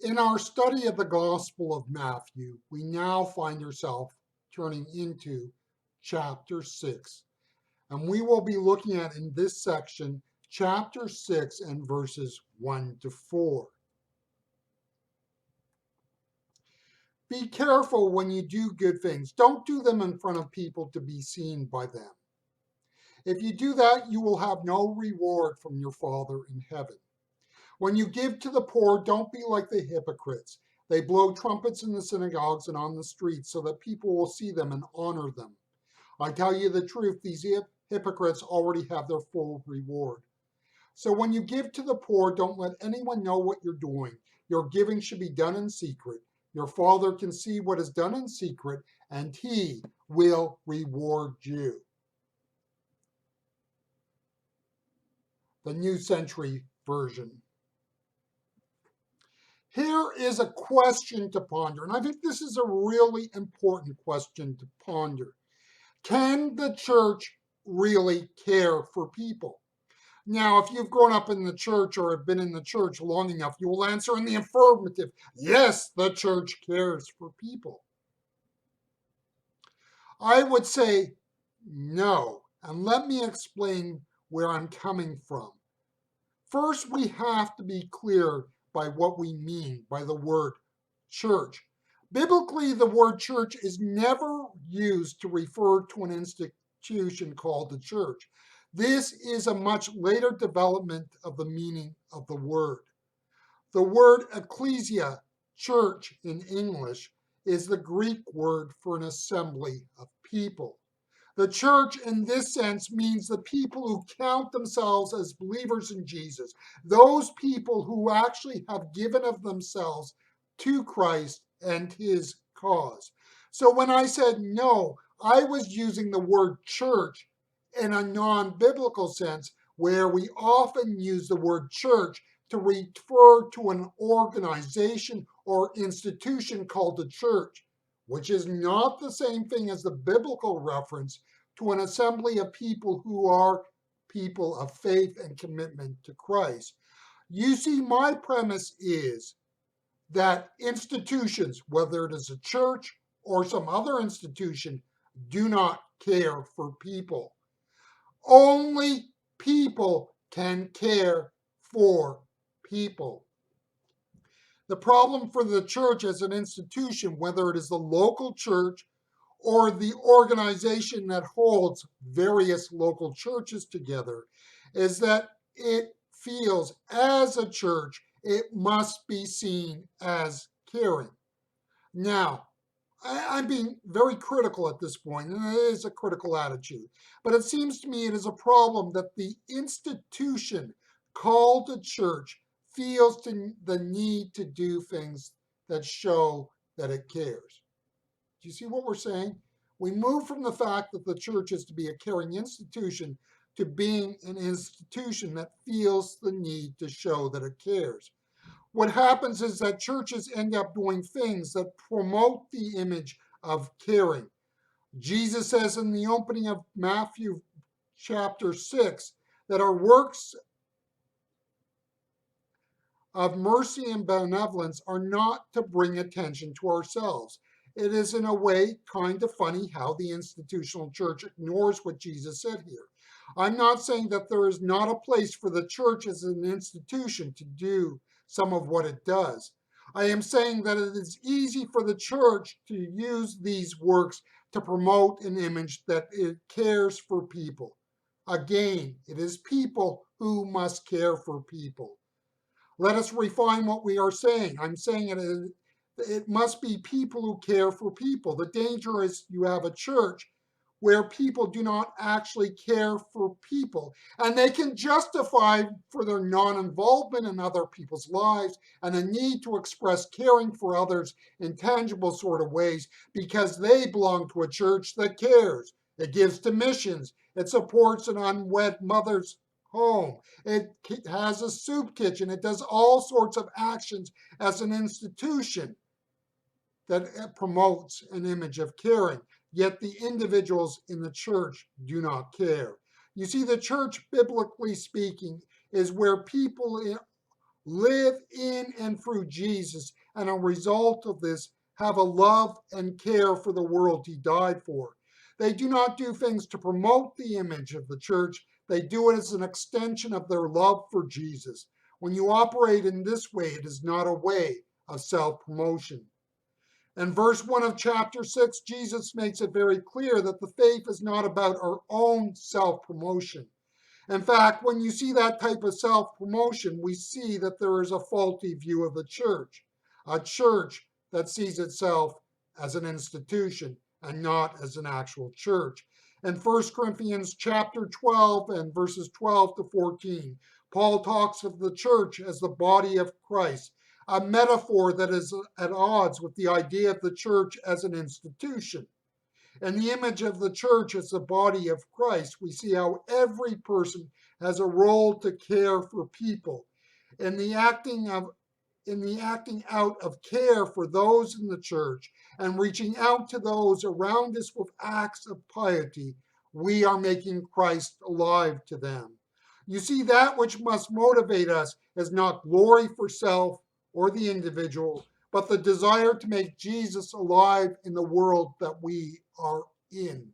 In our study of the Gospel of Matthew, we now find ourselves turning into chapter 6. And we will be looking at in this section, chapter 6 and verses 1 to 4. Be careful when you do good things. Don't do them in front of people to be seen by them. If you do that, you will have no reward from your Father in heaven. When you give to the poor, don't be like the hypocrites. They blow trumpets in the synagogues and on the streets so that people will see them and honor them. I tell you the truth, these hypocrites already have their full reward. So when you give to the poor, don't let anyone know what you're doing. Your giving should be done in secret. Your Father can see what is done in secret, and he will reward you. The New Century Version. Here is a question to ponder, and I think this is a really important question to ponder. Can the church really care for people? Now, if you've grown up in the church or have been in the church long enough, you will answer in the affirmative. Yes, the church cares for people. I would say no, and let me explain where I'm coming from. First, we have to be clear by what we mean by the word church. Biblically, the word church is never used to refer to an institution called the church. This is a much later development of the meaning of the word. The word ecclesia, church in English, is the Greek word for an assembly of people. The church, in this sense, means the people who count themselves as believers in Jesus, those people who actually have given of themselves to Christ and his cause. So when I said no, I was using the word church in a non-biblical sense, where we often use the word church to refer to an organization or institution called the church, which is not the same thing as the biblical reference to an assembly of people who are people of faith and commitment to Christ. You see, my premise is that institutions, whether it is a church or some other institution, do not care for people. Only people can care for people. The problem for the church as an institution, whether it is the local church or the organization that holds various local churches together, is that it feels as a church it must be seen as caring. Now, I'm being very critical at this point, and it is a critical attitude. But it seems to me it is a problem that the institution called a church feels the need to do things that show that it cares. Do you see what we're saying? We move from the fact that the church is to be a caring institution to being an institution that feels the need to show that it cares. What happens is that churches end up doing things that promote the image of caring. Jesus says in the opening of Matthew chapter 6 that our works of mercy and benevolence are not to bring attention to ourselves. It is in a way kind of funny how the institutional church ignores what Jesus said here. I'm not saying that there is not a place for the church as an institution to do some of what it does. I am saying that it is easy for the church to use these works to promote an image that it cares for people. Again, it is people who must care for people. Let us refine what we are saying. I'm saying it must be people who care for people. The danger is you have a church where people do not actually care for people, and they can justify for their non-involvement in other people's lives and the need to express caring for others in tangible sort of ways because they belong to a church that cares. It gives to missions. It supports an unwed mother's home. It has a soup kitchen. It does all sorts of actions as an institution that promotes an image of caring. Yet the individuals in the church do not care. You see, the church, biblically speaking, is where people live in and through Jesus, and a result of this, have a love and care for the world he died for. They do not do things to promote the image of the church, they do it as an extension of their love for Jesus. When you operate in this way, it is not a way of self promotion. In verse 1 of chapter 6, Jesus makes it very clear that the faith is not about our own self promotion. In fact, when you see that type of self promotion, we see that there is a faulty view of the church, a church that sees itself as an institution and not as an actual church. In 1 Corinthians chapter 12 and verses 12 to 14, Paul talks of the church as the body of Christ, a metaphor that is at odds with the idea of the church as an institution. In the image of the church as the body of Christ, we see how every person has a role to care for people. In the acting out of care for those in the church and reaching out to those around us with acts of piety, we are making Christ alive to them. You see, that which must motivate us is not glory for self or the individual, but the desire to make Jesus alive in the world that we are in.